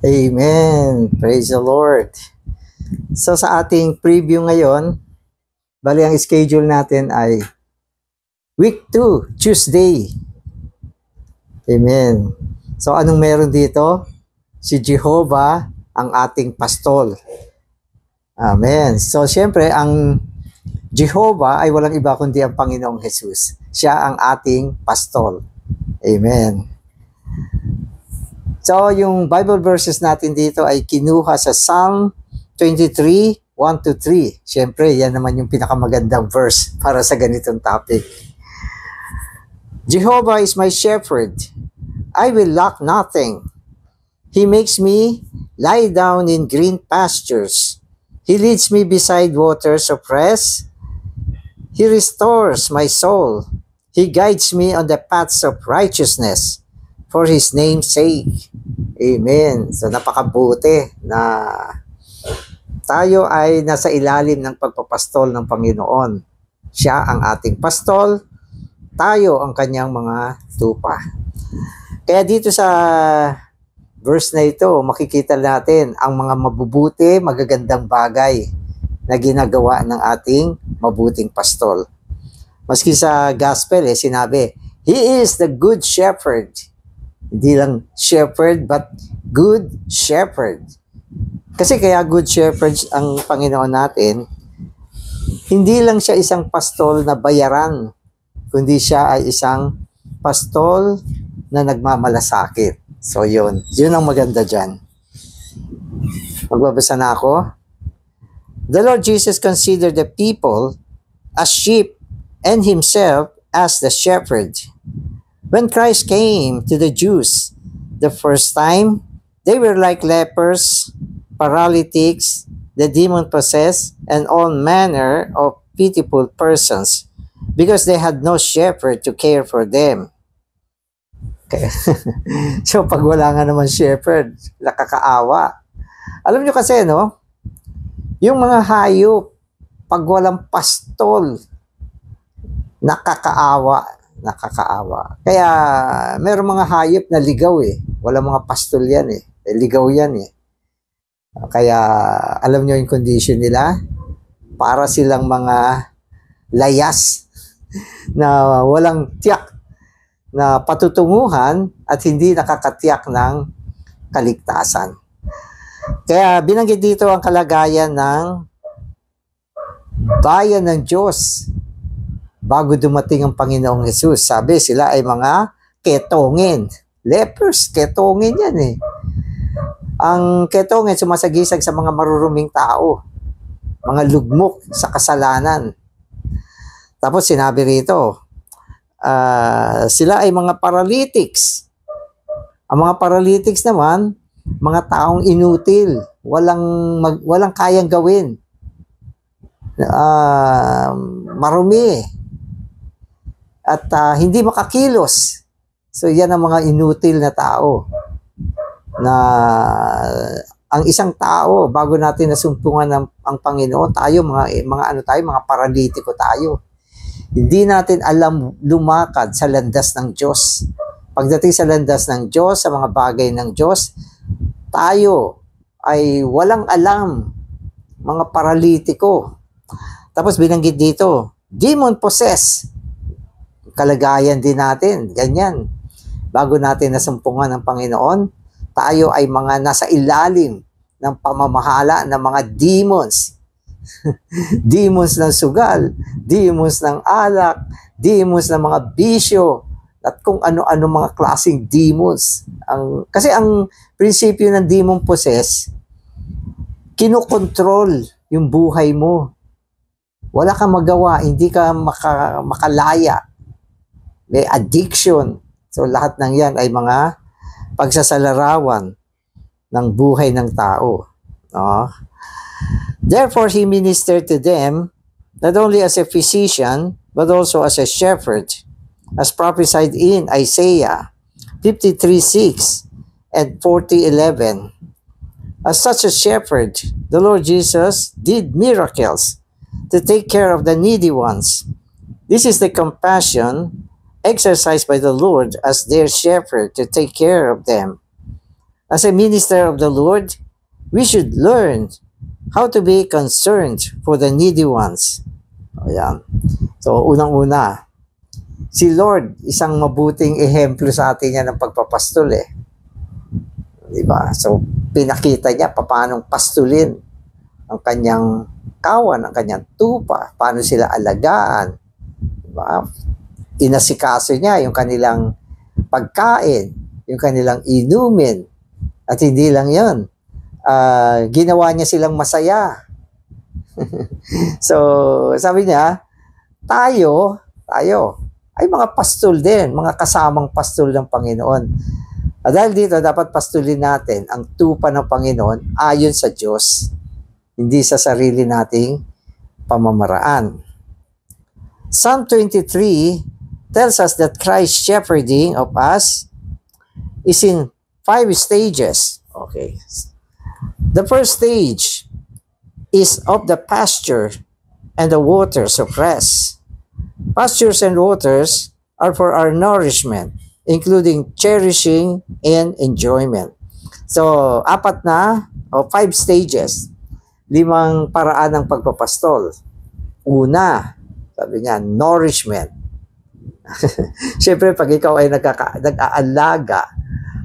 Amen. Praise the Lord. So sa ating preview ngayon, bali ang schedule natin ay week 2, Tuesday. Amen. So anong meron dito? Si Jehovah ang ating pastol. Amen. So syempre ang Jehovah ay walang iba kundi ang Panginoong Jesus. Siya ang ating pastol. Amen. So, yung Bible verses natin dito ay kinuha sa Psalm 23, 1-3. Siyempre, yan naman yung pinakamagandang verse para sa ganitong topic. Jehovah is my shepherd. I will lack nothing. He makes me lie down in green pastures. He leads me beside waters of rest. He restores my soul. He guides me on the paths of righteousness for His name's sake. Amen. So napakabuti na tayo ay nasa ilalim ng pagpapastol ng Panginoon. Siya ang ating pastol, tayo ang kanyang mga tupa. Kaya dito sa verse na ito, makikita natin ang mga mabubuti, magagandang bagay na ginagawa ng ating mabuting pastol. Maski sa gospel, sinabi, He is the good shepherd. Hindi lang shepherd, but good shepherd. Kasi kaya good shepherd ang Panginoon natin, hindi lang siya isang pastol na bayaran, kundi siya ay isang pastol na nagmamalasakit. So yun ang maganda dyan. Magbabasa na ako. The Lord Jesus considered the people as sheep and Himself as the shepherd. When Christ came to the Jews the first time, they were like lepers, paralytics, the demon-possessed, and all manner of pitiful persons, because they had no shepherd to care for them. Okay. So pag wala nga naman shepherd, nakakaawa. Alam nyo kasi, no? Yung mga hayop, pag walang pastol, nakakaawa. Kaya meron mga hayop na ligaw Wala mga pastol yan ligaw yan Kaya alam nyo yung condition nila? Para silang mga layas na walang tiyak na patutunguhan at hindi nakakatiyak ng kaligtasan. Kaya binanggit dito ang kalagayan ng bayan ng Diyos bago dumating ang Panginoong Jesus. Sabi sila ay mga ketongin. Lepers, ketongin yan Ang ketongin sumasagisag sa mga maruruming tao. Mga lugmok sa kasalanan. Tapos sinabi rito, sila ay mga paralytics. Ang mga paralytics naman, mga taong inutil. Walang kayang gawin. Marumi. At hindi makakilos. So yan ang mga inutil na tao. Na ang isang tao, bago natin nasumpungan ang Panginoon, tayo mga paralitiko tayo. Hindi natin alam lumakad sa landas ng Diyos. Pagdating sa landas ng Diyos, sa mga bagay ng Diyos, tayo ay walang alam, mga paralitiko. Tapos binanggit dito, demon-possessed. Kalagayan din natin, ganyan. Bago natin nasumpungan ng Panginoon, tayo ay mga nasa ilalim ng pamamahala ng mga demons. Demons ng sugal, demons ng alak, demons ng mga bisyo, at kung ano-ano mga klaseng demons. Kasi ang prinsipyo ng demon possess, kinokontrol yung buhay mo. Wala kang magawa, hindi ka makalaya. May addiction. So lahat ng yan ay mga pagsasalarawan ng buhay ng tao. No? Therefore, He ministered to them not only as a physician, but also as a shepherd, as prophesied in Isaiah 53:6 and 40:11. As such a shepherd, the Lord Jesus did miracles to take care of the needy ones. This is the compassion exercised by the Lord as their shepherd to take care of them. As a minister of the Lord, we should learn how to be concerned for the needy ones. Ayan. So, unang-una, si Lord, isang mabuting ehemplo sa atin yan ng pagpapastol eh. Diba? So, pinakita niya paano pastulin ang kanyang kawan, ang kanyang tupa, paano sila alagaan. Diba? Inasikaso niya yung kanilang pagkain, yung kanilang inumin. At hindi lang yun, ginawa niya silang masaya. So, sabi niya, tayo ay mga pastol din, mga kasamang pastol ng Panginoon. At dahil dito, dapat pastulin natin ang tupa ng Panginoon ayon sa Diyos, hindi sa sarili nating pamamaraan. Psalm 23 tells us that Christ's shepherding of us is in 5 stages. Okay. The first stage is of the pasture and the waters of rest. Pastures and waters are for our nourishment, including cherishing and enjoyment. So, 5 stages, 5 paraan ng pagpapastol. Una, sabi niya, nourishment. Siyempre, pag ikaw ay nag-aalaga,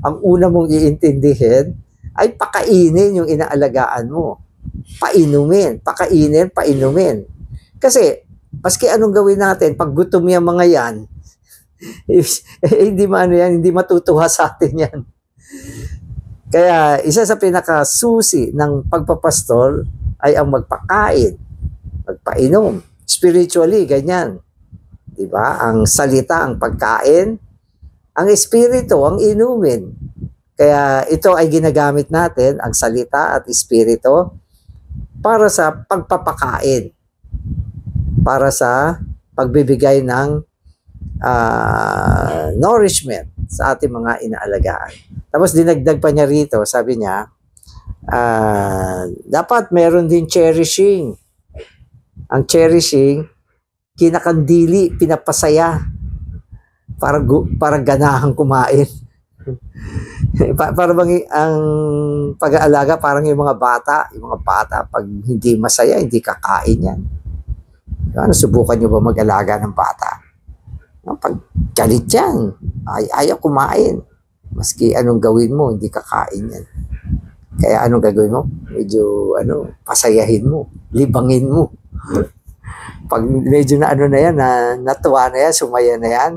ang una mong iintindihin ay pakainin yung inaalagaan mo. Pakainin. Kasi, maski anong gawin natin, pag gutom yung mga yan, hindi matutuwa sa atin yan. Kaya, isa sa pinakasusi ng pagpapastol ay ang magpakain, magpainom. Spiritually, ganyan. Diba? Ang salita, ang pagkain, ang espiritu, ang inumin. Kaya ito ay ginagamit natin, ang salita at espiritu, para sa pagpapakain, para sa pagbibigay ng nourishment sa ating mga inaalagaan. Tapos dinagdag pa niya rito, sabi niya, dapat meron din cherishing. Ang cherishing, kinakandili, pinapasaya, para ganahang kumain. Para bang ang pag-aalaga parang yung mga bata pag hindi masaya, hindi kakain yan. Subukan nyo ba mag-alaga ng bata? Pag galit yan, ayaw kumain. Maski anong gawin mo, hindi kakain yan. Kaya anong gagawin mo? Medyo pasayahin mo, libangin mo. Pag medyo na yan, natuwa na yan, sumaya na yan,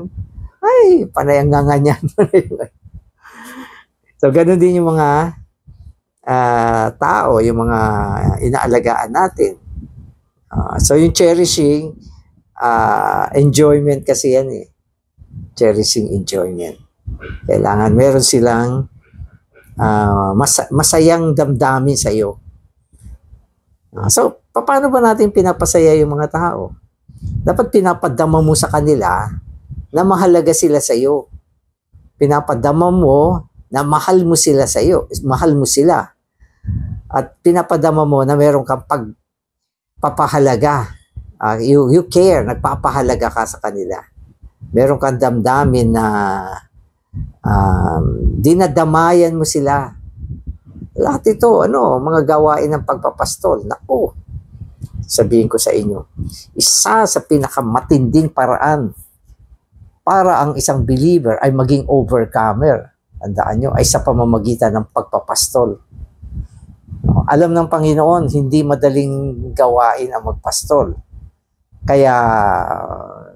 ay, panayang nga yan. So, ganun din yung mga tao, yung mga inaalagaan natin. So, yung cherishing, enjoyment kasi yan eh. Cherishing enjoyment. Kailangan meron silang masayang damdamin sa iyo. So, paano ba natin pinapasaya yung mga tao? Dapat pinapadama mo sa kanila na mahalaga sila sa iyo. Pinapadama mo na mahal mo sila sa iyo. Mahal mo sila. At pinapadama mo na meron kang pagpapahalaga. You care, nagpapahalaga ka sa kanila. Meron kang damdamin na dinadamayan mo sila. Lahat ito, mga gawain ng pagpapastol. Naku, sabihin ko sa inyo, isa sa pinakamatinding paraan para ang isang believer ay maging overcomer. Tandaan nyo, ay sa pamamagitan ng pagpapastol. Alam ng Panginoon, hindi madaling gawain ang magpastol. Kaya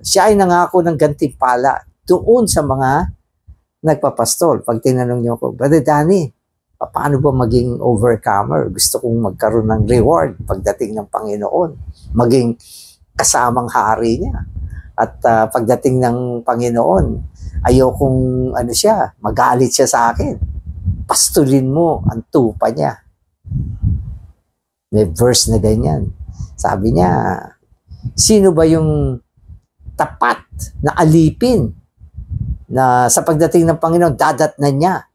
siya ay nangako ng gantimpala doon sa mga nagpapastol. Pag tinanong niyo ako, Brother Danny, paano ba maging overcomer? Gusto kong magkaroon ng reward pagdating ng Panginoon. Maging kasamang hari niya. At pagdating ng Panginoon, ayokong magalit siya sa akin. Pastulin mo ang tupa niya. May verse na ganyan. Sabi niya, sino ba yung tapat na alipin na sa pagdating ng Panginoon, dadatnan niya?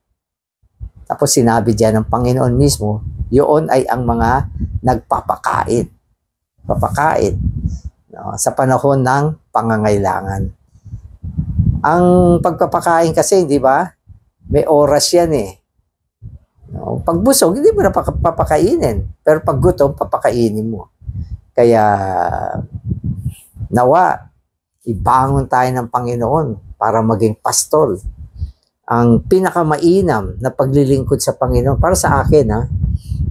Tapos sinabi diyan ng Panginoon mismo, yun ay ang mga nagpapakain. Papakain. Sa panahon ng pangangailangan. Ang pagpapakain kasi, di ba? May oras yan eh. Pag busog, hindi mo na papakainin. Pero pag gutom, papakainin mo. Kaya, nawa, ibangon tayo ng Panginoon para maging pastol. Ang pinakamainam na paglilingkod sa Panginoon, para sa akin,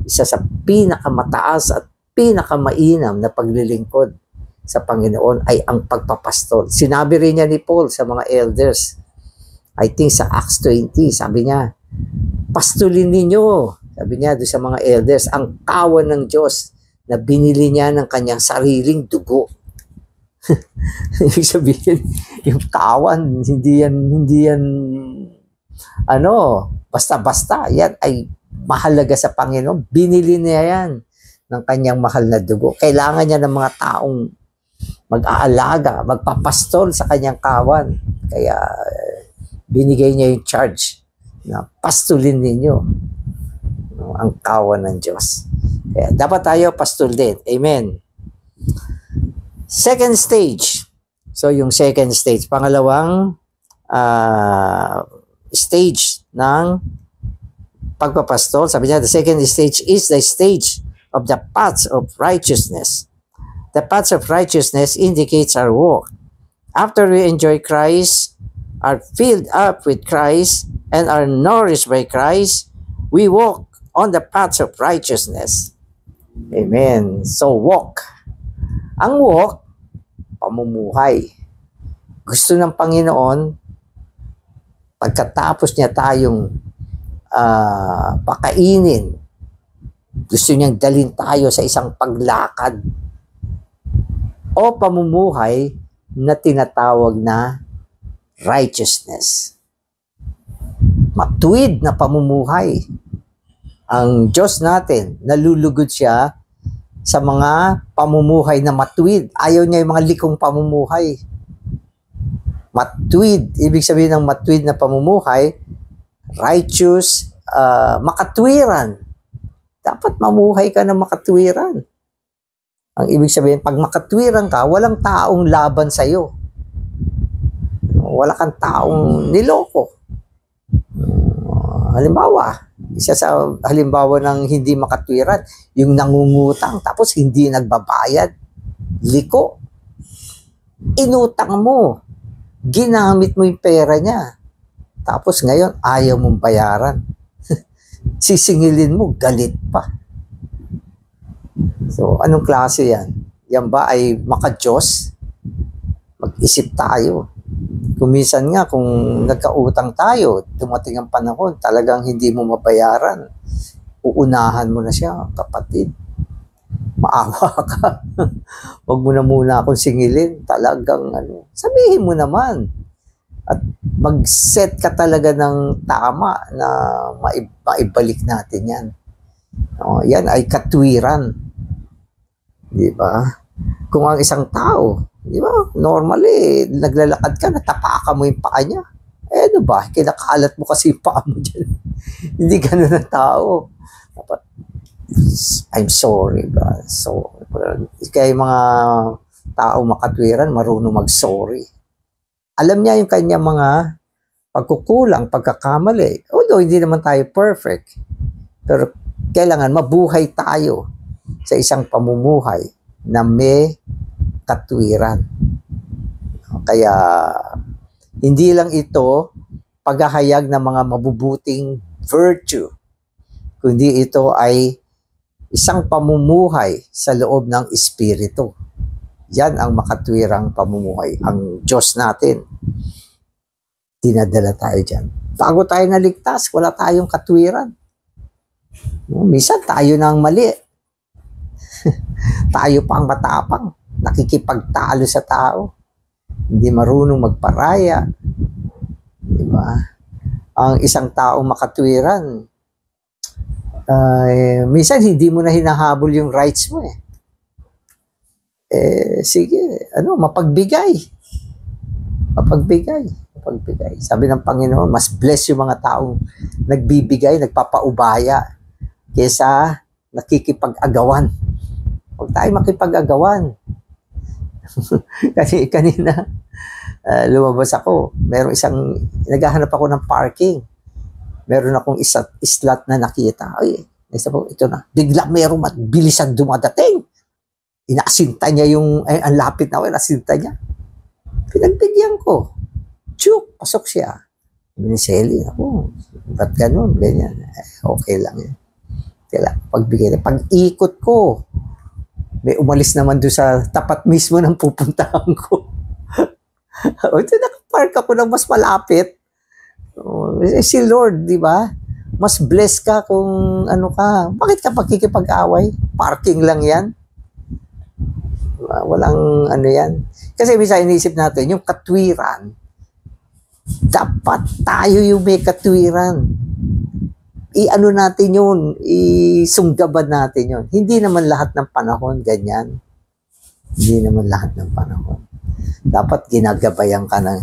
isa sa pinakamataas at pinakamainam na paglilingkod sa Panginoon ay ang pagpapastol. Sinabi rin niya ni Paul sa mga elders, I think sa Acts 20, sabi niya, pastulin ninyo, sabi niya doon sa mga elders, ang kawan ng Diyos na binili niya ng kanyang sariling dugo. Ibig sabihin, yung kawan, hindi yan, basta-basta. Yan ay mahalaga sa Panginoon. Binili niya yan ng kanyang mahal na dugo. Kailangan niya ng mga taong mag-aalaga, magpapastol sa kanyang kawan. Kaya, binigay niya yung charge na pastulin ninyo ang kawan ng Diyos. Kaya dapat tayo pastol din. Amen. Second stage. So yung second stage, pangalawang stage ng pagpapastol. Sabi niya, the second stage is the stage of the paths of righteousness. The paths of righteousness indicates our walk. After we enjoy Christ, are filled up with Christ, and are nourished by Christ, we walk on the paths of righteousness. Amen. So, walk. Ang walk, pamumuhay. Gusto ng Panginoon, pagkatapos niya tayong pakainin, gusto niyang dalhin tayo sa isang paglakad o pamumuhay na tinatawag na righteousness. Matuwid na pamumuhay. Ang Diyos natin, nalulugod siya sa mga pamumuhay na matuwid. Ayaw niya yung mga likong pamumuhay. Matuwid, ibig sabihin ng matuwid na pamumuhay, righteous, makatwiran. Dapat mamuhay ka ng makatwiran. Ang ibig sabihin, pag makatwiran ka, walang taong laban sa'yo. Wala kang taong niloko. Halimbawa, isa sa halimbawa ng hindi makatwiran, yung nangungutang tapos hindi nagbabayad, liko. Inutang mo, ginamit mo yung pera niya, tapos ngayon ayaw mong bayaran. Sisingilin mo, galit pa. So, anong klase yan? Yan ba ay maka-Diyos? Mag-isip tayo. Kung minsan nga, kung nagkautang tayo, dumating ang panahon, talagang hindi mo mabayaran, uunahan mo na siya, kapatid. Maawa ka. Huwag mo na muna akong singilin. Talagang, sabihin mo naman. At mag-set ka talaga ng tama na maibalik natin yan. Yan ay katwiran. Di ba? Kung ang isang tao, di ba? Normally, naglalakad ka, natapakan mo yung paa niya. Ano ba? Kinakalat mo kasi yung paa mo dyan. Hindi ganun ang tao. Dapat, I'm sorry, ba? So, kaya yung mga tao makatwiran, marunong mag-sorry. Alam niya yung kanyang mga pagkukulang, pagkakamali. Although, hindi naman tayo perfect. Pero, kailangan mabuhay tayo sa isang pamumuhay na may katwiran. Kaya, hindi lang ito paghahayag ng mga mabubuting virtue, kundi ito ay isang pamumuhay sa loob ng Espiritu. Yan ang makatwirang pamumuhay. Ang Diyos natin, dinadala tayo dyan. Bago tayo naligtas, wala tayong katwiran. Minsan tayo nang mali. Tayo pang matapang, nakikipagtalo sa tao, hindi marunong magparaya. Diba? Ang isang tao makatwiran, minsan hindi mo na hinahabol yung rights mo eh. Sige, mapagbigay. Mapagbigay. Sabi ng Panginoon, mas bless yung mga taong nagbibigay, nagpapaubaya, kesa nakikipag-agawan. Huwag tayo makipag-agawan. Kasi kanina, lumabas ako. Merong naghahanap ako ng parking. Meron akong islat na nakita. Ay, isa po, ito na. Bigla meron at bilisan dumadating. Inasinta niya ang lapit na ako, inasinta niya. Pinagbigyan ko. Tiyuk, pasok siya. Miniseli ako. Ba't ganun? Ganyan. Okay lang yan. Kaya pagbigay na. Pag-ikot ko, may umalis naman doon sa tapat mismo ng pupuntahan ko. O, ito nakapark ako ng mas malapit. Si Lord, di ba? Mas blessed ka kung ano ka. Bakit ka pagkikipag-away? Parking lang yan. Walang ano yan. Kasi bisa inisip natin, yung katwiran, dapat tayo yung may katwiran. I-ano natin yun, isunggaban natin yun. Hindi naman lahat ng panahon ganyan. Hindi naman lahat ng panahon. Dapat ginagabayan ka ng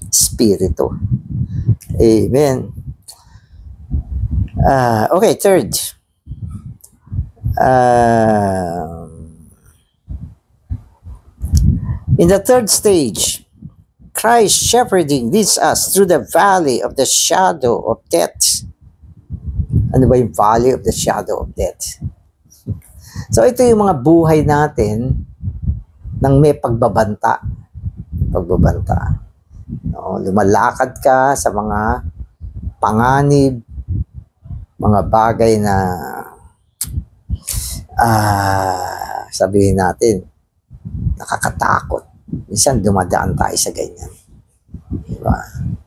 Espiritu. Amen. Okay, third. In the third stage, Christ shepherding leads us through the valley of the shadow of death. Ano ba yung valley of the shadow of death? So ito yung mga buhay natin nang may pagbabanta. Pagbabanta. No, lumalakad ka sa mga panganib, mga bagay na sabihin natin, nakakatakot. Minsan dumadaan tayo sa ganyan. Diba?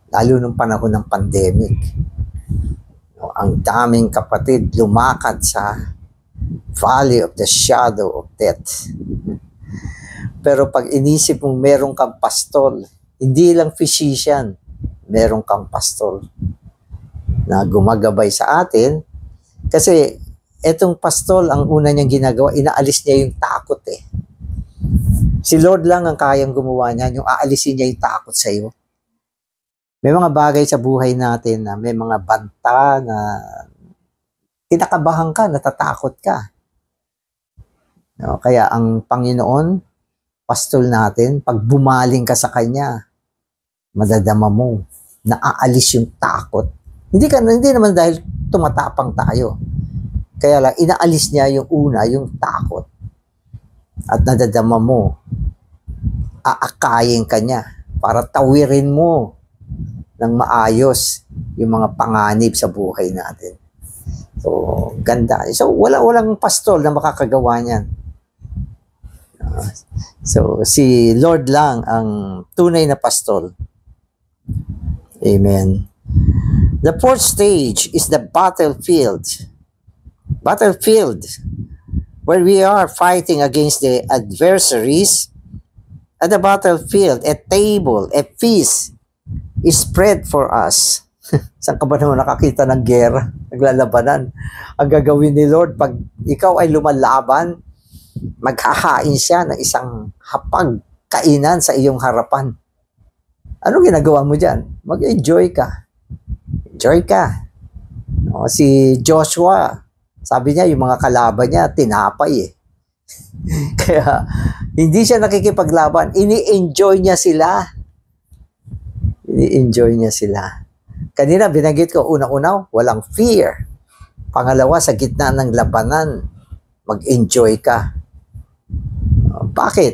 Lalo nung panahon ng pandemic. No, ang daming kapatid lumakad sa valley of the shadow of death. Pero pag inisip mong meron kang pastol, hindi lang physician, meron kang pastol na gumagabay sa atin. Kasi etong pastol, ang una niyang ginagawa, inaalis niya yung takot eh. Si Lord lang ang kayang gumawa niyan, yung aalisin niya yung takot sa iyo. May mga bagay sa buhay natin na may mga banta na kinakabahan ka, natatakot ka. No, kaya ang Panginoon, pastol natin, pag bumaling ka sa Kanya, madadama mo, naaalis yung takot. Hindi naman dahil tumatapang tayo. Kaya lang, inaalis niya yung una, yung takot. At nadadama mo, aakayin ka niya para tawirin mo ng maayos yung mga panganib sa buhay natin. So, ganda. So, walang pastol na makakagawa niyan. So, si Lord lang ang tunay na pastol. Amen. The fourth stage is the battlefield. Battlefield, where we are fighting against the adversaries. At the battlefield, a table, a feast is spread for us. Saan ka ba naman nakakita ng gera, naglalabanan? Ang gagawin ni Lord, pag ikaw ay lumalaban, maghahain siya ng isang hapag kainan sa iyong harapan. Anong ginagawa mo dyan? Mag-enjoy ka. Enjoy ka. No, si Joshua, sabi niya, yung mga kalaban niya, tinapay eh. Kaya, hindi siya nakikipaglaban. Ini-enjoy niya sila. Ini-enjoy niya sila. Kanina, binanggit ko, una-una, walang fear. Pangalawa, sa gitna ng labanan, mag-enjoy ka. Bakit?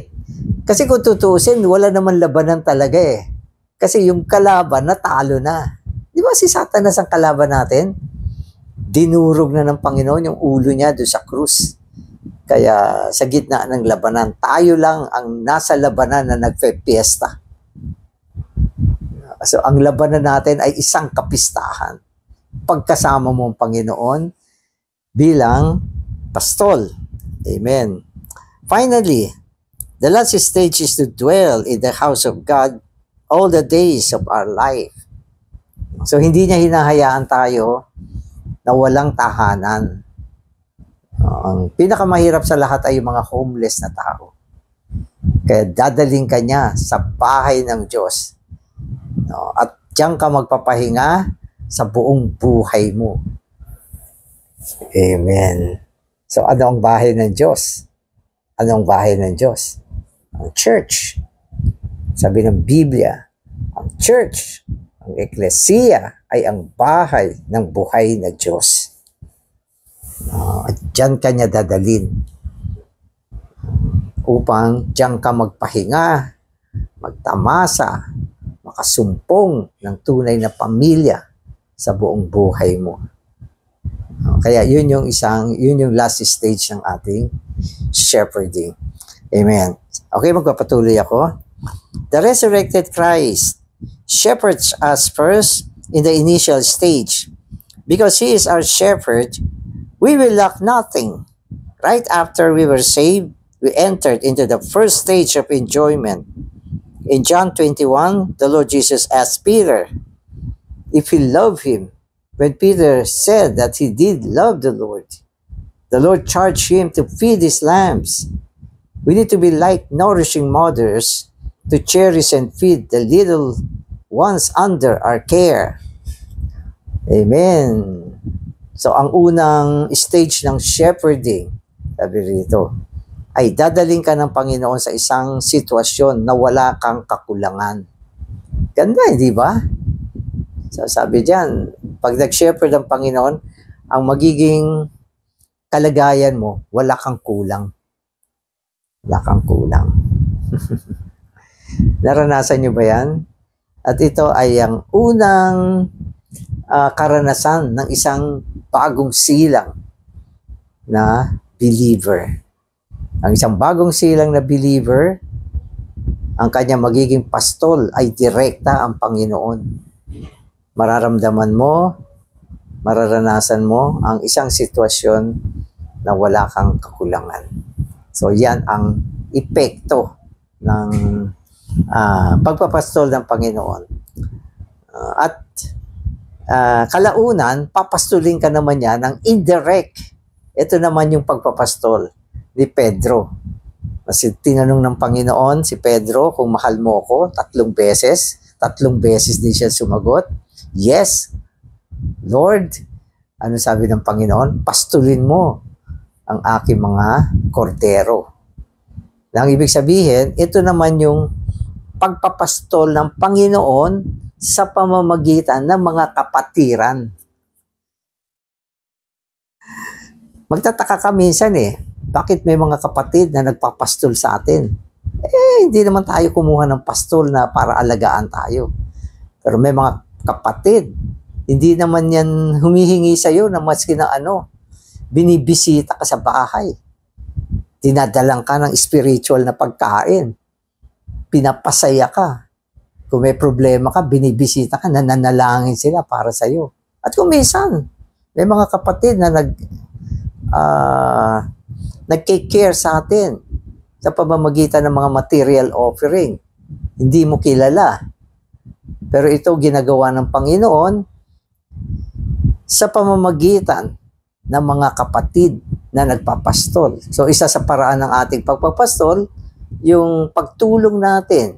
Kasi kung tutusin, wala naman labanan talaga eh. Kasi yung kalaban, natalo na. Di ba si Satanas ang kalaban natin? Dinurog na ng Panginoon yung ulo niya doon sa krus. Kaya sa gitna ng labanan, tayo lang ang nasa labanan na nagfe-fiesta. So ang labanan natin ay isang kapistahan. Pagkasama mo ang Panginoon bilang pastol. Amen. Finally, the last stage is to dwell in the house of God all the days of our life. So hindi niya hinahayaan tayo na walang tahanan. Ang pinakamahirap sa lahat ay yung mga homeless na tao. Kaya dadaling ka niya sa bahay ng Diyos. No? At diyan ka magpapahinga sa buong buhay mo. Amen. So ano ang bahay ng Diyos? Ano ang bahay ng Diyos? Ang church. Sabi ng Biblia, ang church, Ang eklesiya ay ang bahay ng buhay na Diyos. At diyan ka niya dadalin upang diyan ka magpahinga, magtamasa, makasumpong ng tunay na pamilya sa buong buhay mo. Kaya yun yung last stage ng ating shepherding. Amen. Okay, magpapatuloy ako. The resurrected Christ shepherds us first in the initial stage. Because He is our shepherd, we will lack nothing. Right after we were saved, we entered into the first stage of enjoyment. In John 21, the Lord Jesus asked Peter if he loved him. When Peter said that he did love the Lord charged him to feed his lambs. We need to be like nourishing mothers to cherish and feed the little ones under our care. Amen. So, ang unang stage ng shepherding, sabi rito, ay dadaling ka ng Panginoon sa isang sitwasyon na wala kang kakulangan. Ganda, hindi ba? So, sabi diyan, pag nag-shepherd ang Panginoon, ang magiging kalagayan mo, wala kang kulang. Wala kang kulang. Naranasan nyo ba yan? At ito ay ang unang karanasan ng isang bagong silang na believer. Ang isang bagong silang na believer, ang kanya magiging pastol ay direkta ang Panginoon. Mararamdaman mo, mararanasan mo ang isang sitwasyon na wala kang kakulangan. So yan ang epekto ng pagpapastol ng Panginoon. Kalaunan, papastulin ka naman yan ng indirect. Ito naman yung pagpapastol ni Pedro. Kasi tinanong ng Panginoon si Pedro kung mahal mo ako 3 beses. 3 beses din siya sumagot. Yes, Lord. Ano sabi ng Panginoon? Pastulin mo ang aking mga kordero. Ang ibig sabihin, ito naman yung pagpapastol ng Panginoon sa pamamagitan ng mga kapatiran. Magtataka ka minsan bakit may mga kapatid na nagpapastol sa atin? Hindi naman tayo kumuha ng pastol na para alagaan tayo. Pero may mga kapatid, hindi naman yan humihingi sa'yo na maski na binibisita ka sa bahay. Dinadalang ka ng spiritual na pagkain. Pinapasaya ka. Kung may problema ka, binibisita ka, nananalangin sila para sa'yo. At kung minsan, may mga kapatid na nag-take care sa atin sa pamamagitan ng mga material offering. Hindi mo kilala. Pero ito ginagawa ng Panginoon sa pamamagitan ng mga kapatid na nagpapastol. So isa sa paraan ng ating pagpapastol, yung pagtulong natin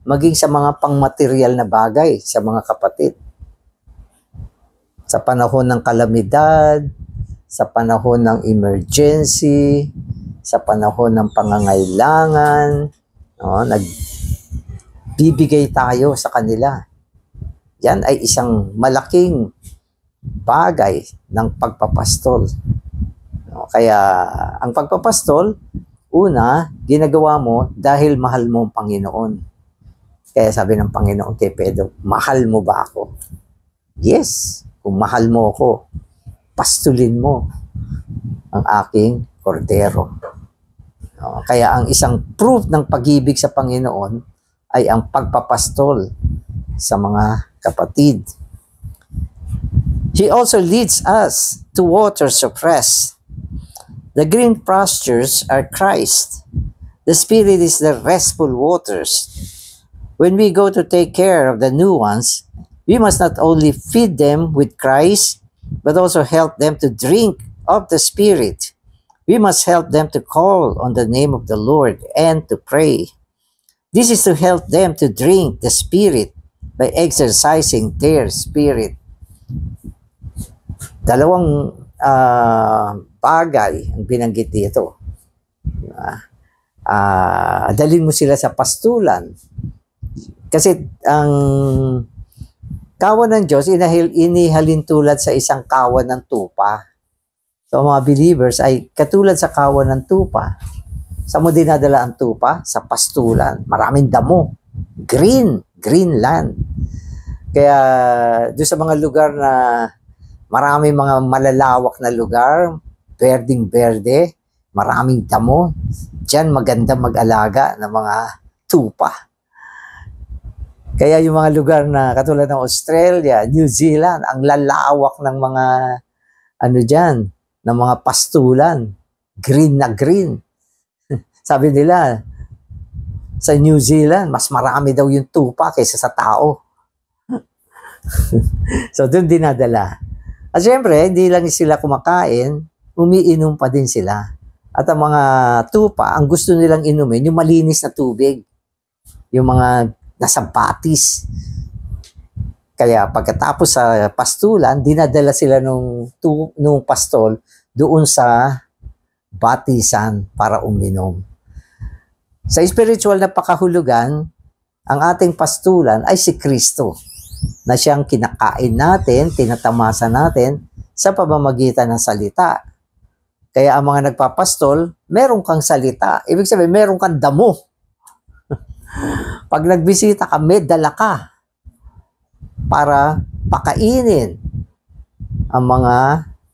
maging sa mga pangmaterial na bagay sa mga kapatid. Sa panahon ng kalamidad, sa panahon ng emergency, sa panahon ng pangangailangan, nagbibigay tayo sa kanila. Yan ay isang malaking bagay ng pagpapastol. Kaya ang pagpapastol, una, ginagawa mo dahil mahal mo ang Panginoon. Kaya sabi ng Panginoon kay Pedro, mahal mo ba ako? Yes, kung mahal mo ako, pastulin mo ang aking kordero. Kaya ang isang proof ng pag-ibig sa Panginoon ay ang pagpapastol sa mga kapatid. He also leads us to waters of rest. The green pastures are Christ. The Spirit is the restful waters. When we go to take care of the new ones, we must not only feed them with Christ, but also help them to drink of the Spirit. We must help them to call on the name of the Lord and to pray. This is to help them to drink the Spirit by exercising their spirit. Dalawang bagay ang binanggit dito. Dalhin mo sila sa pastulan. Kasi ang Kawan ng Diyos, inihalin tulad sa isang kawan ng tupa. So, mga believers ay katulad sa kawan ng tupa. Sa mo dinadala ang tupa? Sa pastulan. Maraming damo. Green land. Kaya doon sa mga lugar na maraming mga malalawak na lugar, berding-berde, maraming damo, diyan maganda mag-alaga ng mga tupa. Kaya yung mga lugar na katulad ng Australia, New Zealand, ang lalawak ng mga diyan, ng mga pastulan, green na green. Sabi nila, sa New Zealand, mas marami daw yung tupa kaysa sa tao. So, doon dinadala. At syempre, hindi lang sila kumakain, umiinom pa din sila. At ang mga tupa, ang gusto nilang inumin, yung malinis na tubig. Yung mga nasa batis. Kaya pagkatapos sa pastulan, dinadala sila nung pastol doon sa batisan para uminom. Sa spiritual na pakahulugan, ang ating pastulan ay si Kristo, na siyang kinakain natin, tinatamasa natin sa pamamagitan ng salita. Kaya ang mga nagpapastol, meron kang salita. Ibig sabihin, meron kang damo. Pag nagbisita ka, may dala ka para pakainin ang mga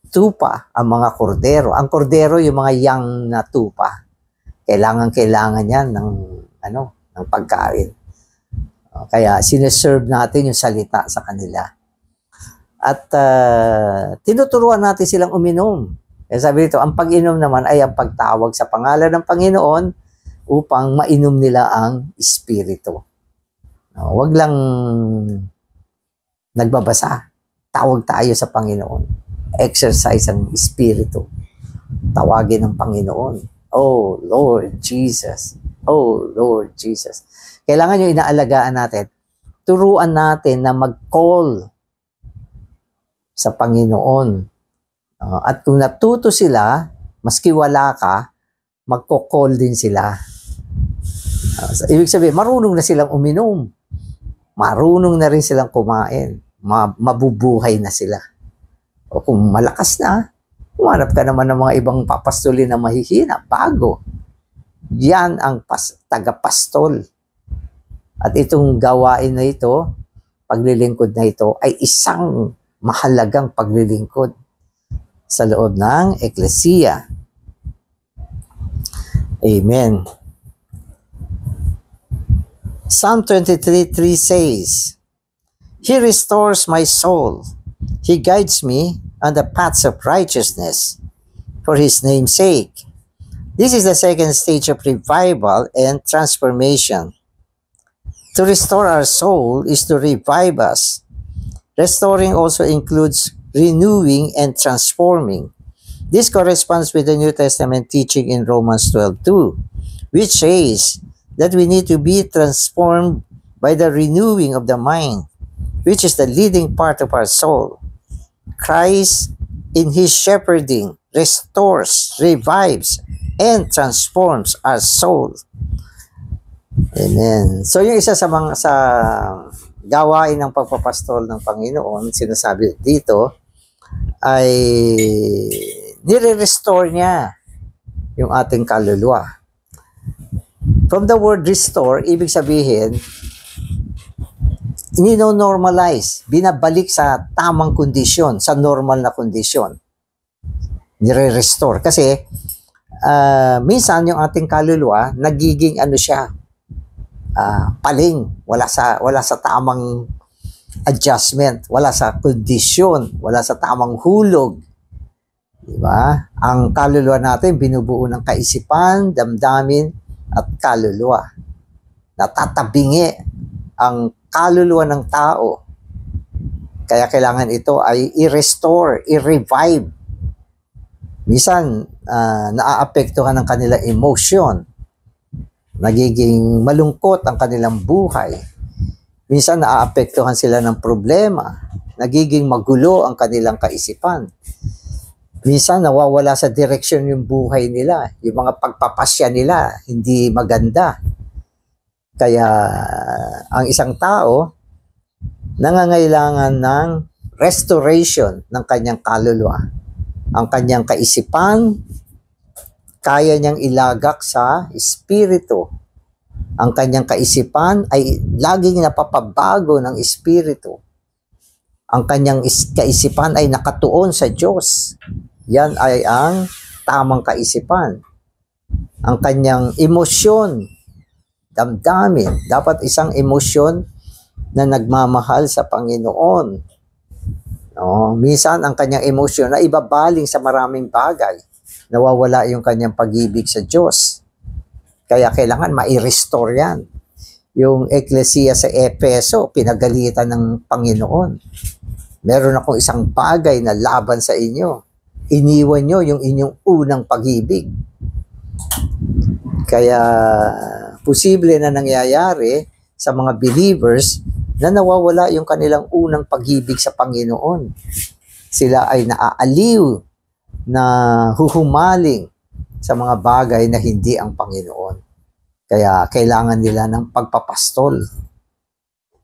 tupa, ang mga kordero. Ang kordero, yung mga young na tupa. Kailangan yan ng pagkain. Kaya sineserve natin yung salita sa kanila. At tinuturuan natin silang uminom. Kaya sabi dito, ang pag-inom naman ay ang pagtawag sa pangalan ng Panginoon upang mainom nila ang Espiritu. Huwag lang nagbabasa. Tawag tayo sa Panginoon. Exercise ang Espiritu. Tawagin ng Panginoon. Oh, Lord Jesus. Oh, Lord Jesus. Kailangan yung inaalagaan natin. Turuan natin na mag-call sa Panginoon. At kung natuto sila, maski wala ka, magko-call din sila. Ibig sabihin, marunong na silang uminom. Marunong na rin silang kumain. Mabubuhay na sila. O kung malakas na, humanap ka naman ng mga ibang papastulin na mahihina, bago. Yan ang taga-pastol. At itong gawain na ito, paglilingkod na ito, ay isang mahalagang paglilingkod sa loob ng Eklesiya. Amen. Psalm 23:3 says, He restores my soul. He guides me on the paths of righteousness for His name's sake. This is the second stage of revival and transformation. To restore our soul is to revive us. Restoring also includes renewing and transforming. This corresponds with the New Testament teaching in Romans 12:2, which says that we need to be transformed by the renewing of the mind, which is the leading part of our soul. Christ, in His shepherding, restores, revives, and transforms our soul. Amen. So yung isa sa mga sa gawain ng pagpapastol ng Panginoon, sinasabi dito, ay nire-restore niya yung ating kaluluwa. From the word restore, ibig sabihin, nino-normalize, binabalik sa tamang kondisyon, sa normal na kondisyon. Nire-restore. Kasi, minsan yung ating kaluluwa, nagiging paling, wala sa tamang adjustment, wala sa kondisyon, wala sa tamang hulog. Diba? Ang kaluluwa natin binubuo ng kaisipan, damdamin, at kaluluwa. Natatabingi ang kaluluwa ng tao. Kaya kailangan ito ay i-restore, i-revive. Minsan, naaapektuhan ng kanilang emotion. Nagiging malungkot ang kanilang buhay. Minsan naaapektuhan sila ng problema. Nagiging magulo ang kanilang kaisipan. Minsan nawawala sa direksyon yung buhay nila. Yung mga pagpapasya nila, hindi maganda. Kaya ang isang tao, nangangailangan ng restoration ng kanyang kaluluwa. Ang kanyang kaisipan, kaya niyang ilagak sa espiritu. Ang kanyang kaisipan ay laging napapabago ng espiritu. Ang kanyang kaisipan ay nakatuon sa Diyos. Yan ay ang tamang kaisipan. Ang kanyang emosyon, damdamin, dapat isang emosyon na nagmamahal sa Panginoon. No, minsan ang kanyang emosyon na ibabaling sa maraming bagay. Nawawala yung kanyang pag-ibig sa Diyos. Kaya kailangan ma-restore yan. Yung eklesiya sa Efeso, pinagalitan ng Panginoon. Meron akong isang bagay na laban sa inyo. Iniwan nyo yung inyong unang pag-ibig. Kaya posible na nangyayari sa mga believers na nawawala yung kanilang unang pag-ibig sa Panginoon. Sila ay naaaliw, na huhumaling sa mga bagay na hindi ang Panginoon. Kaya kailangan nila ng pagpapastol.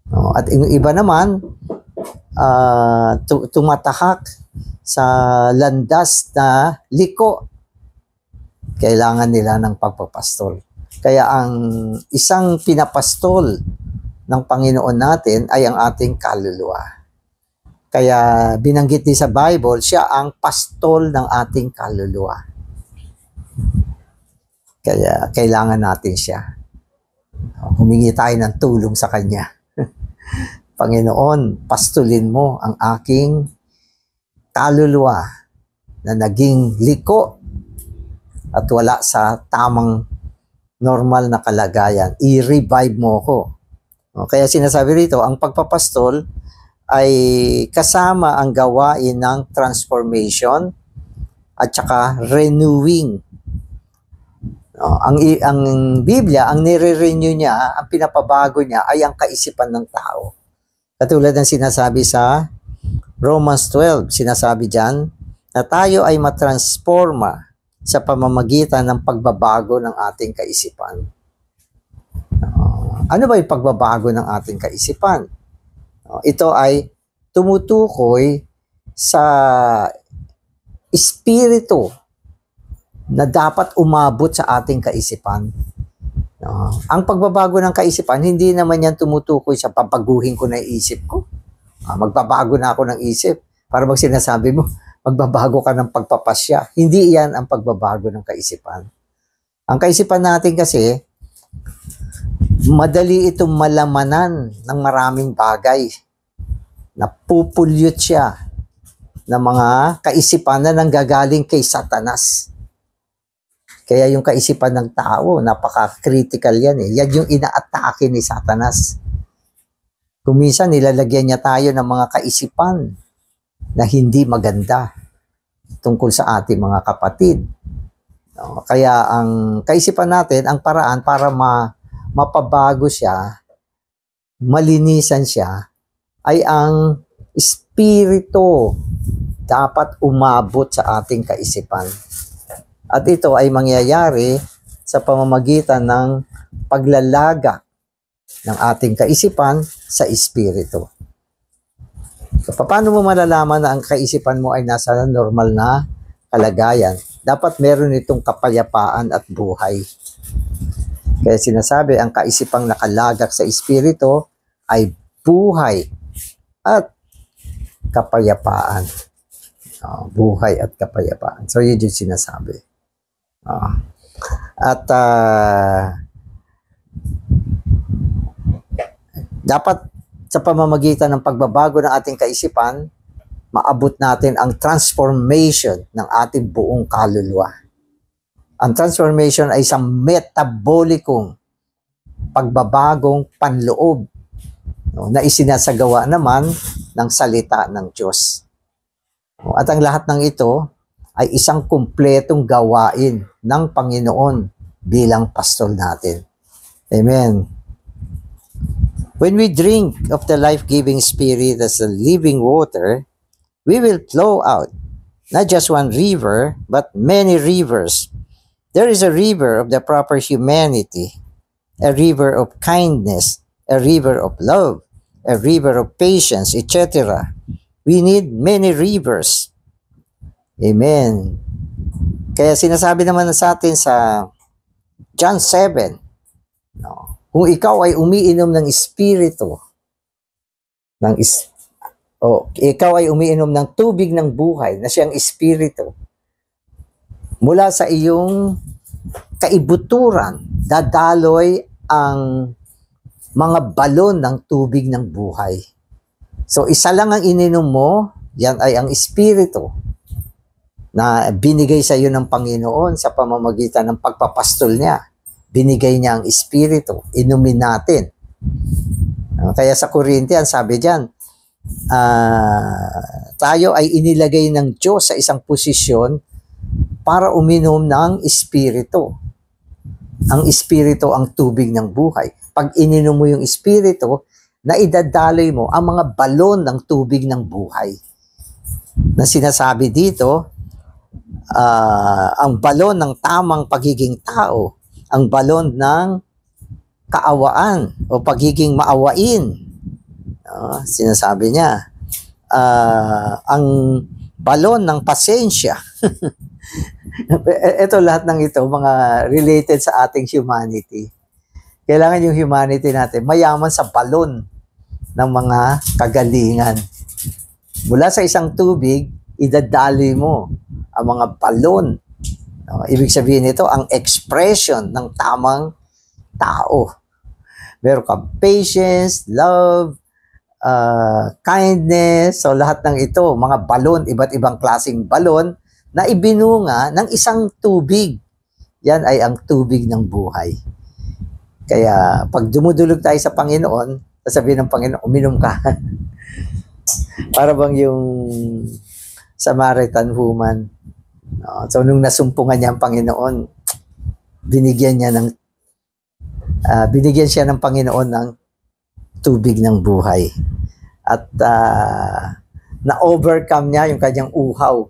No? At yung iba naman, tumatahak sa landas na liko. Kailangan nila ng pagpapastol. Kaya ang isang pinapastol ng Panginoon natin ay ang ating kaluluwa. Kaya binanggit din sa Bible, siya ang pastol ng ating kaluluwa. Kaya kailangan natin siya. Humingi tayo ng tulong sa Kanya. Panginoon, pastulin mo ang aking kaluluwa na naging liko at wala sa tamang normal na kalagayan. I-revive mo ko. Kaya sinasabi rito, ang pagpapastol ay kasama ang gawain ng transformation at saka renewing. Ang Biblia, ang nire-renew niya, ang pinapabago niya ay ang kaisipan ng tao. Katulad ng sinasabi sa Romans 12, sinasabi dyan na tayo ay matransforma sa pamamagitan ng pagbabago ng ating kaisipan. Ano ba yung pagbabago ng ating kaisipan? Ito ay tumutukoy sa espiritu na dapat umabot sa ating kaisipan. Ang pagbabago ng kaisipan, hindi naman yan tumutukoy sa papaguhin ko na isip ko. Magbabago na ako ng isip. Para bang sinasabi mo, magbabago ka ng pagpapasya. Hindi yan ang pagbabago ng kaisipan. Ang kaisipan natin kasi, madali itong malamanan ng maraming bagay. Napupulyot siya ng mga kaisipan na nanggagaling kay Satanas. Kaya yung kaisipan ng tao, napaka-critical yan eh. Yan yung ina-atake ni Satanas. Kung minsan nilalagyan niya tayo ng mga kaisipan na hindi maganda tungkol sa ating mga kapatid. Kaya ang kaisipan natin, ang paraan para mapabago siya, malinisan siya, ay ang espiritu dapat umabot sa ating kaisipan. At ito ay mangyayari sa pamamagitan ng paglalaga ng ating kaisipan sa espiritu. So, paano mo malalaman na ang kaisipan mo ay nasa normal na kalagayan? Dapat meron itong kapayapaan at buhay. Kaya sinasabi, ang kaisipang nakalagak sa espiritu ay buhay at kapayapaan. Buhay at kapayapaan. So, yun yung sinasabi. Dapat sa pamamagitan ng pagbabago ng ating kaisipan, maabot natin ang transformation ng ating buong kaluluwa. Ang transformation ay isang metabolikong pagbabagong panloob na isinasagawa naman ng salita ng Diyos. At ang lahat ng ito ay isang kumpletong gawain ng Panginoon bilang pastol natin. Amen. When we drink of the life-giving Spirit as a living water, we will flow out not just one river, but many rivers. There is a river of the proper humanity, a river of kindness, a river of love, a river of patience, etc. We need many rivers. Amen. Kaya sinasabi naman sa atin sa John 7, no, kung ikaw ay umiinom ng Espiritu, ikaw ay umiinom ng tubig ng buhay na siyang Espiritu, mula sa iyong kaibuturan, dadaloy ang mga balon ng tubig ng buhay. So, isa lang ang ininom mo, yan ay ang Espiritu na binigay sa iyo ng Panginoon sa pamamagitan ng pagpapastol niya. Binigay niya ang Espiritu, inumin natin. Kaya sa Corinthians, sabi diyan, tayo ay inilagay ng Diyos sa isang posisyon para uminom ng Espiritu. Ang Espiritu ang tubig ng buhay. Pag ininom mo yung Espiritu, naidadaloy mo ang mga balon ng tubig ng buhay. Na sinasabi dito, ang balon ng tamang pagiging tao, ang balon ng kaawaan o pagiging maawain. Sinasabi niya, ang balon ng pasensya. Ito lahat ng ito, mga related sa ating humanity. Kailangan yung humanity natin mayaman sa balon ng mga kagalingan. Mula sa isang tubig, idadali mo ang mga balon. Ibig sabihin nito, ang expression ng tamang tao. Meron ka patience, love, kindness, so lahat ng ito, mga balon, iba't ibang klaseng balon na ibinunga ng isang tubig. Yan ay ang tubig ng buhay. Kaya pag dumudulog tayo sa Panginoon, sasabihin ng Panginoon, uminom ka. Para bang yung Samaritan woman. So nung nasumpungan niya ang Panginoon, binigyan siya ng Panginoon ng tubig ng buhay. At na-overcome niya yung kanyang uhaw.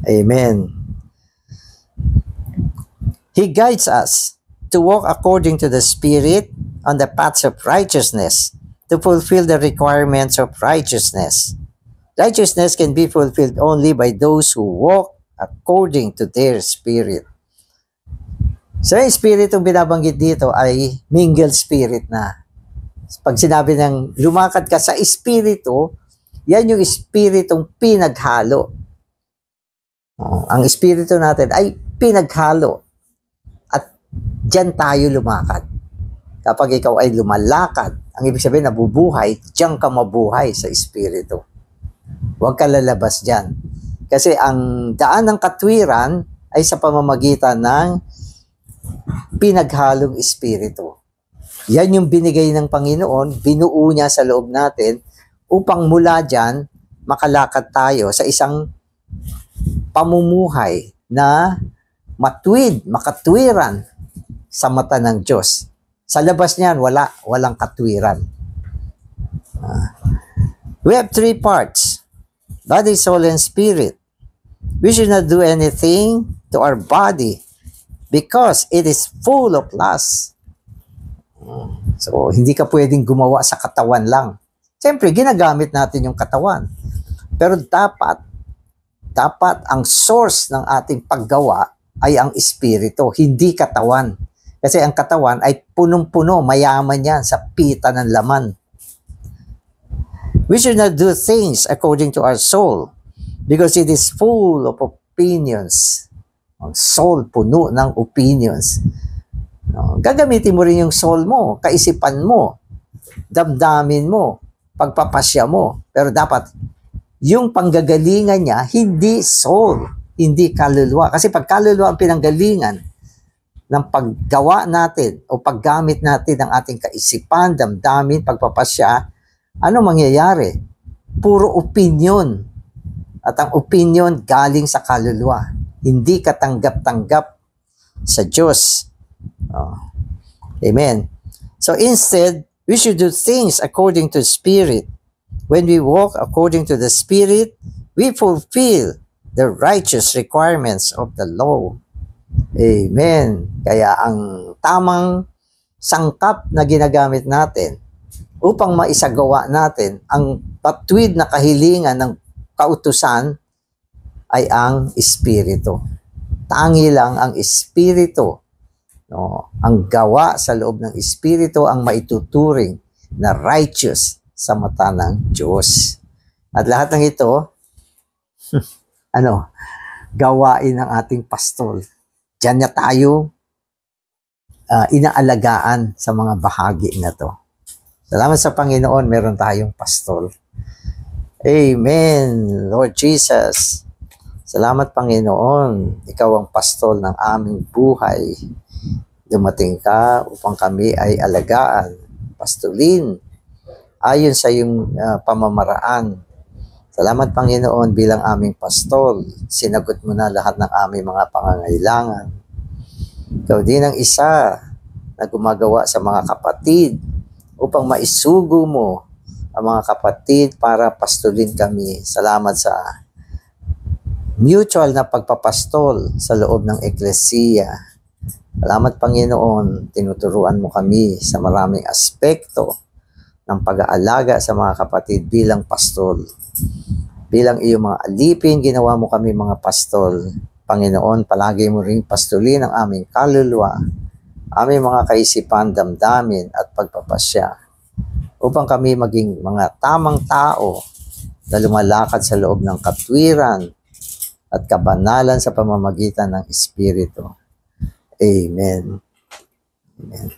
Amen. He guides us to walk according to the Spirit on the paths of righteousness, to fulfill the requirements of righteousness. Righteousness can be fulfilled only by those who walk according to their spirit. So, yung spirit yung binabanggit dito ay mingled spirit na. Pag sinabi ng lumakad ka sa espiritu, yan yung espiritong pinaghalo. Ang espiritu natin ay pinaghalo. At dyan tayo lumakad. Kapag ikaw ay lumalakad, ang ibig sabihin nabubuhay, dyan ka mabuhay sa espiritu. Huwag ka lalabas dyan. Kasi ang daan ng katwiran ay sa pamamagitan ng pinaghalong espiritu. Yan yung binigay ng Panginoon, binuo niya sa loob natin upang mula dyan makalakad tayo sa isang pamumuhay na makatwiran sa mata ng Diyos. Sa labas niyan, walang katwiran. We have three parts: body, soul, and spirit. We should not do anything to our body because it is full of lust. So, hindi ka pwedeng gumawa sa katawan lang. Siyempre, ginagamit natin yung katawan. Pero dapat ang source ng ating paggawa ay ang espiritu, hindi katawan. Kasi ang katawan ay punong-puno, mayaman yan sa pita ng laman. We should not do things according to our soul because it is full of opinions. Ang soul, puno ng opinions. Gagamitin mo rin yung soul mo, kaisipan mo, damdamin mo, pagpapasya mo. Pero dapat, yung panggagalingan niya, hindi soul, hindi kaluluwa. Kasi pag kaluluwa ang pinanggalingan ng paggawa natin o paggamit natin ng ating kaisipan, damdamin, pagpapasya, ano mangyayari? Puro opinion. At ang opinion galing sa kaluluwa. Hindi katanggap-tanggap sa Diyos. Amen. So instead, we should do things according to the Spirit. When we walk according to the Spirit, we fulfill the righteous requirements of the law. Amen. Kaya ang tamang sangkap na ginagamit natin upang maisagawa natin ang patuwid na kahilingan ng kautusan ay ang Espiritu. Tangi lang ang Espiritu, no? Ang gawa sa loob ng Espiritu ang maituturing na righteous sa mata ng Diyos. At lahat ng ito, gawain ng ating pastol. Diyan na tayo inaalagaan sa mga bahagi na to. Salamat sa Panginoon, meron tayong pastol. Amen, Lord Jesus. Salamat, Panginoon. Ikaw ang pastol ng aming buhay. Dumating ka upang kami ay alagaan, pastulin, ayon sa iyong pamamaraan. Salamat, Panginoon, bilang aming pastol. Sinagot mo na lahat ng aming mga pangangailangan. Ikaw din ang isa na gumagawa sa mga kapatid upang maisugo mo ang mga kapatid para pastulin kami. Salamat sa mutual na pagpapastol sa loob ng eklesiya. Salamat, Panginoon, tinuturuan mo kami sa maraming aspekto ng pag-aalaga sa mga kapatid bilang pastol. Bilang iyong mga alipin, ginawa mo kami mga pastol. Panginoon, palagi mo ring pastulin ang aming kaluluwa, aming mga kaisipan, damdamin at pagpapasya upang kami maging mga tamang tao na lumalakad sa loob ng katwiran at kabanalan sa pamamagitan ng Espiritu. Amen. Amen.